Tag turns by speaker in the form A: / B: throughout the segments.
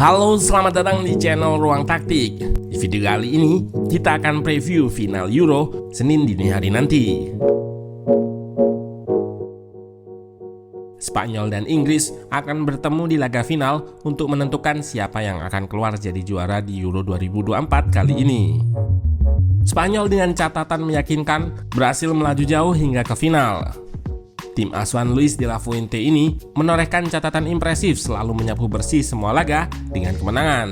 A: Halo, selamat datang di channel Ruang Taktik. Di video kali ini, kita akan preview final Euro Senin dini hari nanti. Spanyol dan Inggris akan bertemu di laga final untuk menentukan siapa yang akan keluar jadi juara di Euro 2024 kali ini. Spanyol dengan catatan meyakinkan berhasil melaju jauh hingga ke final. Tim asuhan Luis de la Fuente ini menorehkan catatan impresif, selalu menyapu bersih semua laga dengan kemenangan.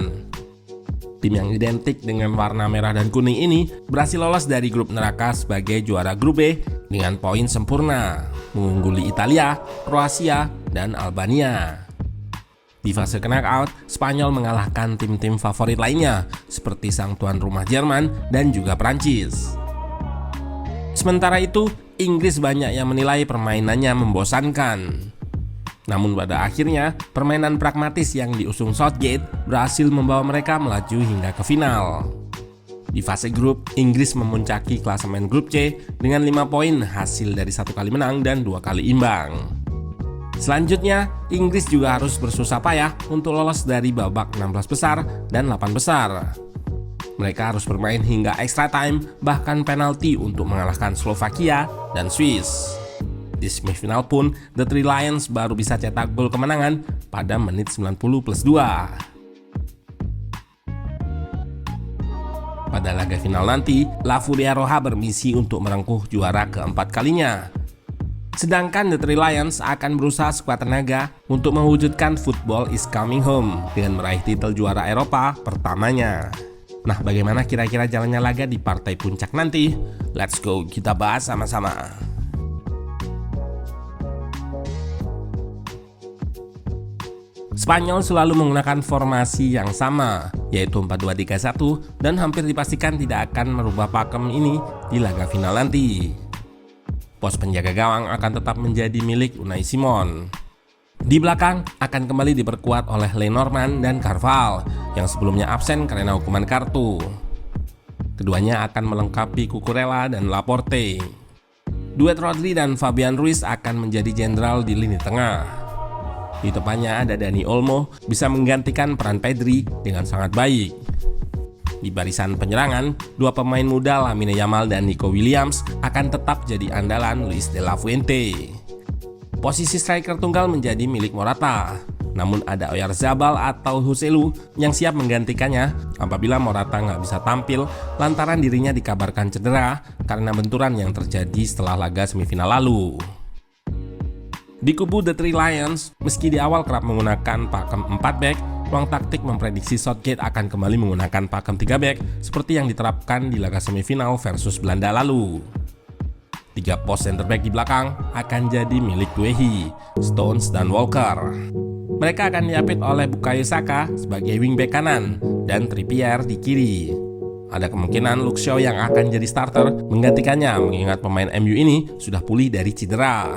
A: Tim yang identik dengan warna merah dan kuning ini berhasil lolos dari grup neraka sebagai juara grup B dengan poin sempurna, mengungguli Italia, Kroasia, dan Albania. Di fase knockout, Spanyol mengalahkan tim-tim favorit lainnya seperti sang tuan rumah Jerman dan juga Prancis. Sementara itu, Inggris banyak yang menilai permainannya membosankan. Namun pada akhirnya, permainan pragmatis yang diusung Southgate berhasil membawa mereka melaju hingga ke final. Di fase grup, Inggris memuncaki klasemen grup C dengan 5 poin hasil dari 1 kali menang dan 2 kali imbang. Selanjutnya, Inggris juga harus bersusah payah untuk lolos dari babak 16 besar dan 8 besar. Mereka harus bermain hingga extra time, bahkan penalti untuk mengalahkan Slovakia dan Swiss. Di semifinal pun, The Three Lions baru bisa cetak gol kemenangan pada menit 90+2. Pada laga final nanti, La Furia Roja bermisi untuk merengkuh juara keempat kalinya. Sedangkan The Three Lions akan berusaha sekuat tenaga untuk mewujudkan football is coming home dengan meraih titel juara Eropa pertamanya. Nah, bagaimana kira-kira jalannya laga di partai puncak nanti? Let's go, kita bahas sama-sama. Spanyol selalu menggunakan formasi yang sama, yaitu 4-2-3-1, dan hampir dipastikan tidak akan merubah pakem ini di laga final nanti. Pos penjaga gawang akan tetap menjadi milik Unai Simon. Di belakang akan kembali diperkuat oleh Lenormand dan Carval yang sebelumnya absen karena hukuman kartu. Keduanya akan melengkapi Cucurella dan Laporte. Duet Rodri dan Fabian Ruiz akan menjadi jenderal di lini tengah. Di depannya ada Dani Olmo, bisa menggantikan peran Pedri dengan sangat baik. Di barisan penyerangan, dua pemain muda Lamine Yamal dan Nico Williams akan tetap jadi andalan Luis de la Fuente. Posisi striker tunggal menjadi milik Morata, namun ada Oyarzabal atau Joselu yang siap menggantikannya apabila Morata nggak bisa tampil lantaran dirinya dikabarkan cedera karena benturan yang terjadi setelah laga semifinal lalu. Di kubu The Three Lions, meski di awal kerap menggunakan pakem 4 back, Ruang Taktik memprediksi Southgate akan kembali menggunakan pakem 3 back seperti yang diterapkan di laga semifinal versus Belanda lalu. 3 pos center back di belakang akan jadi milik Guehi, Stones, dan Walker. Mereka akan diapit oleh Bukayo Saka sebagai wingback kanan dan Trippier di kiri. Ada kemungkinan Luke Shaw yang akan jadi starter menggantikannya mengingat pemain MU ini sudah pulih dari cedera.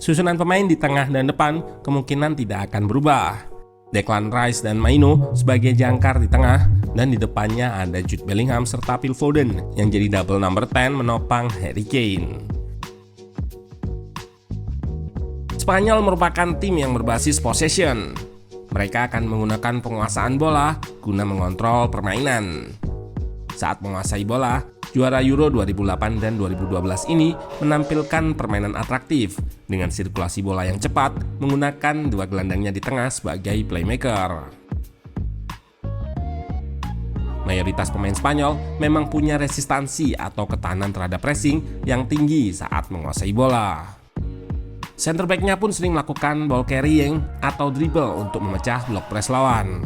A: Susunan pemain di tengah dan depan kemungkinan tidak akan berubah. Declan Rice dan Maino sebagai jangkar di tengah, dan di depannya ada Jude Bellingham serta Phil Foden yang jadi double number 10 menopang Harry Kane. Spanyol merupakan tim yang berbasis possession. Mereka akan menggunakan penguasaan bola guna mengontrol permainan. Saat menguasai bola, juara Euro 2008 dan 2012 ini menampilkan permainan atraktif dengan sirkulasi bola yang cepat menggunakan dua gelandangnya di tengah sebagai playmaker. Mayoritas pemain Spanyol memang punya resistansi atau ketahanan terhadap pressing yang tinggi saat menguasai bola. Center back-nya pun sering melakukan ball carrying atau dribble untuk memecah blok press lawan.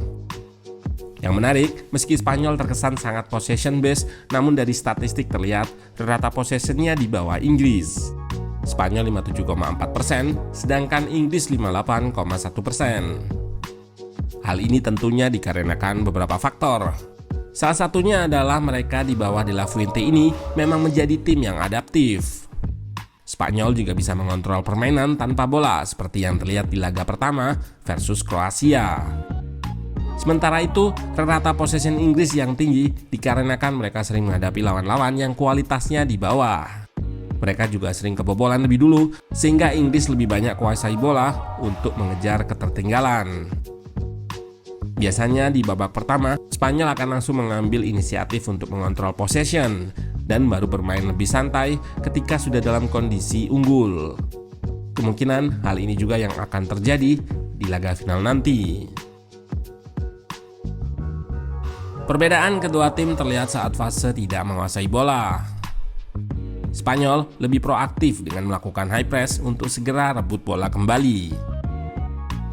A: Yang menarik, meski Spanyol terkesan sangat possession based, namun dari statistik terlihat rata possessionnya di bawah Inggris. Spanyol 57,4%, sedangkan Inggris 58,1%. Hal ini tentunya dikarenakan beberapa faktor. Salah satunya adalah mereka di bawah De La Fuente ini memang menjadi tim yang adaptif. Spanyol juga bisa mengontrol permainan tanpa bola seperti yang terlihat di laga pertama versus Kroasia. Sementara itu, rata possession Inggris yang tinggi dikarenakan mereka sering menghadapi lawan-lawan yang kualitasnya di bawah. Mereka juga sering kebobolan lebih dulu, sehingga Inggris lebih banyak kuasai bola untuk mengejar ketertinggalan. Biasanya di babak pertama, Spanyol akan langsung mengambil inisiatif untuk mengontrol possession dan baru bermain lebih santai ketika sudah dalam kondisi unggul. Kemungkinan hal ini juga yang akan terjadi di laga final nanti. Perbedaan kedua tim terlihat saat fase tidak menguasai bola. Spanyol lebih proaktif dengan melakukan high press untuk segera rebut bola kembali.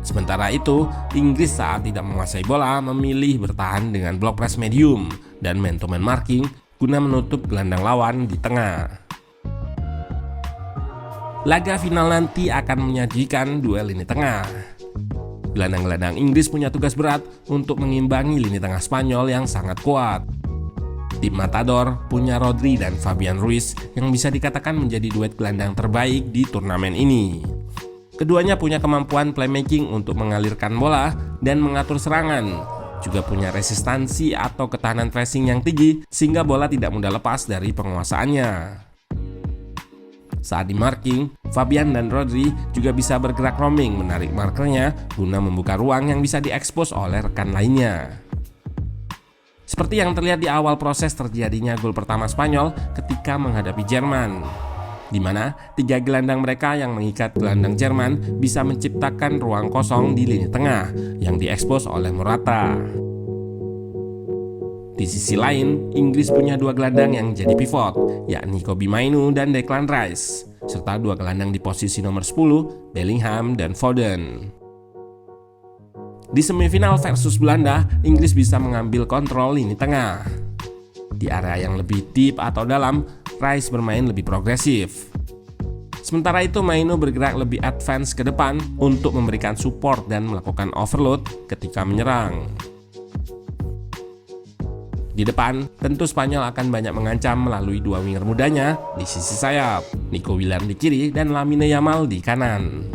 A: Sementara itu, Inggris saat tidak menguasai bola memilih bertahan dengan block press medium dan man-to-man marking guna menutup gelandang lawan di tengah. Laga final nanti akan menyajikan duel lini tengah. Gelandang-gelandang Inggris punya tugas berat untuk mengimbangi lini tengah Spanyol yang sangat kuat. Tim Matador punya Rodri dan Fabian Ruiz yang bisa dikatakan menjadi duet gelandang terbaik di turnamen ini. Keduanya punya kemampuan playmaking untuk mengalirkan bola dan mengatur serangan. Juga punya resistansi atau ketahanan pressing yang tinggi sehingga bola tidak mudah lepas dari penguasaannya. Saat di marking, Fabian dan Rodri juga bisa bergerak roaming menarik markernya guna membuka ruang yang bisa diekspos oleh rekan lainnya. Seperti yang terlihat di awal proses terjadinya gol pertama Spanyol ketika menghadapi Jerman, di mana 3 gelandang mereka yang mengikat gelandang Jerman bisa menciptakan ruang kosong di lini tengah yang diekspos oleh Morata. Di sisi lain, Inggris punya 2 gelandang yang jadi pivot, yakni Kobbie Mainoo dan Declan Rice, serta 2 gelandang di posisi nomor 10, Bellingham dan Foden. Di semifinal versus Belanda, Inggris bisa mengambil kontrol lini tengah. Di area yang lebih deep atau dalam, Rice bermain lebih progresif. Sementara itu, Mainoo bergerak lebih advance ke depan untuk memberikan support dan melakukan overload ketika menyerang. Di depan, tentu Spanyol akan banyak mengancam melalui 2 winger mudanya di sisi sayap, Nico Williams di kiri dan Lamine Yamal di kanan.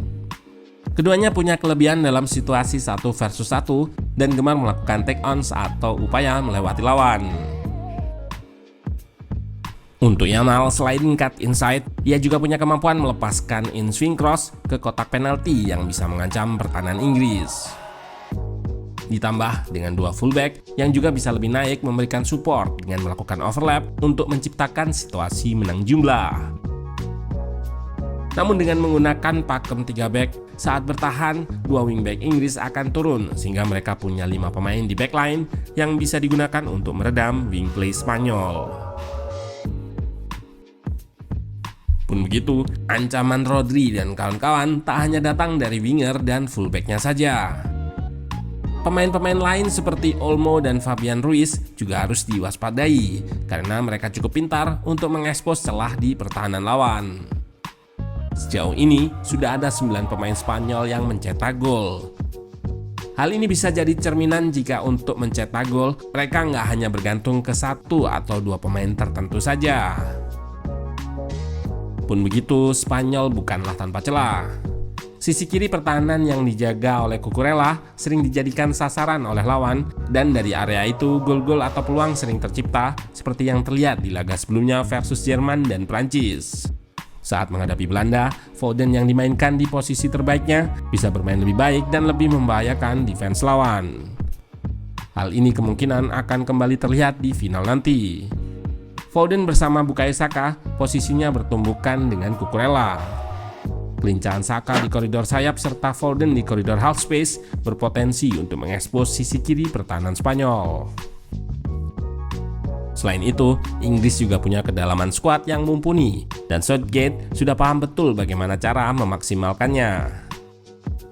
A: Keduanya punya kelebihan dalam situasi 1 versus 1 dan gemar melakukan take-ons atau upaya melewati lawan. Untuk Yamal, selain cut inside, ia juga punya kemampuan melepaskan in-swing cross ke kotak penalti yang bisa mengancam pertahanan Inggris. Ditambah dengan 2 fullback yang juga bisa lebih naik memberikan support dengan melakukan overlap untuk menciptakan situasi menang jumlah. Namun dengan menggunakan pakem 3 back, saat bertahan, 2 wingback Inggris akan turun sehingga mereka punya 5 pemain di backline yang bisa digunakan untuk meredam wing play Spanyol. Pun begitu, ancaman Rodri dan kawan-kawan tak hanya datang dari winger dan fullbacknya saja. Pemain-pemain lain seperti Olmo dan Fabian Ruiz juga harus diwaspadai karena mereka cukup pintar untuk mengekspos celah di pertahanan lawan. Sejauh ini, sudah ada 9 pemain Spanyol yang mencetak gol. Hal ini bisa jadi cerminan jika untuk mencetak gol, mereka nggak hanya bergantung ke 1 atau 2 pemain tertentu saja. Pun begitu, Spanyol bukanlah tanpa celah. Sisi kiri pertahanan yang dijaga oleh Cucurella sering dijadikan sasaran oleh lawan, dan dari area itu gol-gol atau peluang sering tercipta seperti yang terlihat di laga sebelumnya versus Jerman dan Prancis. Saat menghadapi Belanda, Foden yang dimainkan di posisi terbaiknya bisa bermain lebih baik dan lebih membahayakan defense lawan. Hal ini kemungkinan akan kembali terlihat di final nanti. Foden bersama Bukayo Saka posisinya bertumbukan dengan Cucurella. Kelincahan Saka di koridor sayap serta Foden di koridor half space berpotensi untuk mengekspos sisi kiri pertahanan Spanyol. Selain itu, Inggris juga punya kedalaman skuad yang mumpuni dan Southgate sudah paham betul bagaimana cara memaksimalkannya.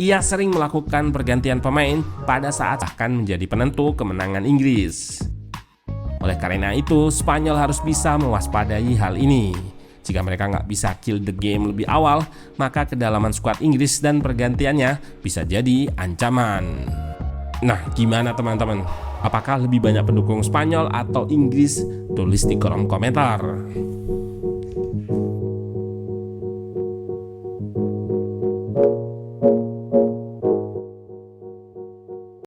A: Ia sering melakukan pergantian pemain pada saat akan menjadi penentu kemenangan Inggris. Oleh karena itu, Spanyol harus bisa mewaspadai hal ini. Jika mereka nggak bisa kill the game lebih awal, maka kedalaman skuad Inggris dan pergantiannya bisa jadi ancaman. Nah, gimana teman-teman? Apakah lebih banyak pendukung Spanyol atau Inggris? Tulis di kolom komentar.